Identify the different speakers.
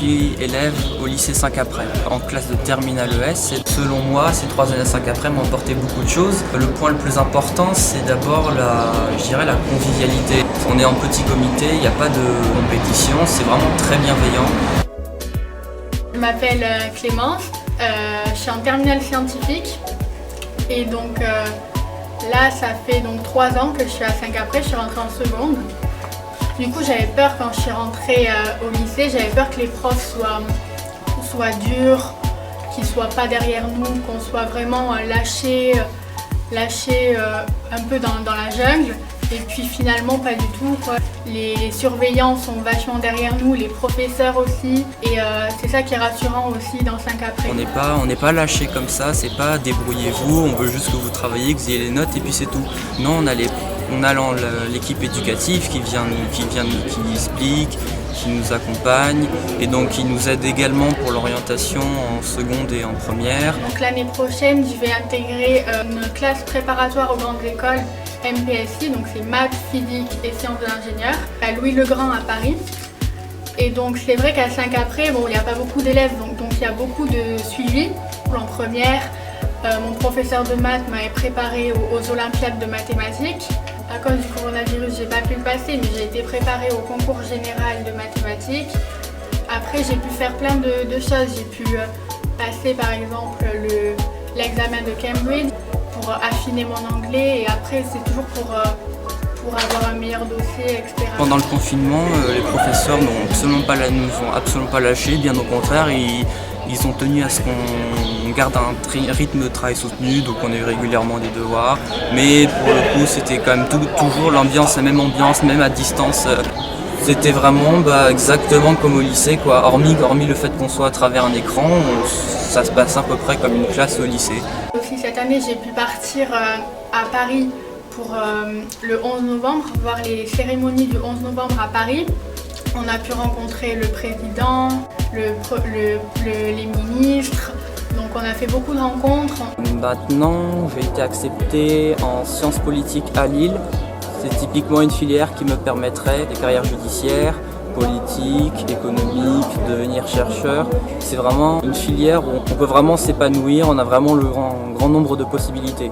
Speaker 1: suis élève au lycée Saint-Caprais, en classe de terminale ES. Et selon moi, ces 3 années à Saint-Caprais m'ont apporté beaucoup de choses. Le point le plus important, c'est d'abord la convivialité. On est en petit comité, il n'y a pas de compétition, c'est vraiment très bienveillant.
Speaker 2: Je m'appelle Clémence, je suis en terminale scientifique et donc là ça fait donc 3 ans que je suis à Saint-Caprais, je suis rentrée en seconde. Du coup j'avais peur quand je suis rentrée au lycée, j'avais peur que les profs soient durs, qu'ils ne soient pas derrière nous, qu'on soit vraiment lâchés un peu dans la jungle. Et puis finalement pas du tout, quoi. Les surveillants sont vachement derrière nous, les professeurs aussi. Et c'est ça qui est rassurant aussi dans Saint-Caprais.
Speaker 1: On n'est pas lâché comme ça, c'est pas débrouillez-vous, on veut juste que vous travaillez, que vous ayez les notes et puis c'est tout. Non, on a l'équipe éducative qui explique, qui nous accompagne et donc qui nous aide également pour l'orientation en seconde et en première.
Speaker 2: Donc l'année prochaine, je vais intégrer une classe préparatoire aux grandes écoles MPSI, donc c'est maths, physique et sciences de l'ingénieur, à Louis-le-Grand à Paris. Et donc c'est vrai qu'à Saint-Caprais, bon, il n'y a pas beaucoup d'élèves, donc il y a beaucoup de suivi. En première, mon professeur de maths m'avait préparé aux Olympiades de mathématiques. À cause du coronavirus, j'ai pas pu le passer, mais j'ai été préparée au concours général de mathématiques. Après, j'ai pu faire plein de choses. J'ai pu passer par exemple l'examen de Cambridge pour affiner mon anglais et après c'est toujours pour avoir un meilleur dossier, etc.
Speaker 1: Pendant le confinement, les professeurs nous ont absolument pas lâchés, bien au contraire, ils ont tenu à ce qu'on garde un rythme de travail soutenu, donc on a eu régulièrement des devoirs, mais pour le coup c'était quand même toujours la même ambiance, même à distance. C'était vraiment exactement comme au lycée, quoi. Hormis le fait qu'on soit à travers un écran, ça se passe à peu près comme une classe au lycée.
Speaker 2: Aussi cette année j'ai pu partir à Paris pour le 11 novembre, voir les cérémonies du 11 novembre à Paris. On a pu rencontrer le président, les ministres, donc on a fait beaucoup de rencontres.
Speaker 1: Maintenant, j'ai été accepté en sciences politiques à Lille. C'est typiquement une filière qui me permettrait des carrières judiciaires, politiques, économiques, devenir chercheur. C'est vraiment une filière où on peut vraiment s'épanouir, on a vraiment le grand nombre de possibilités.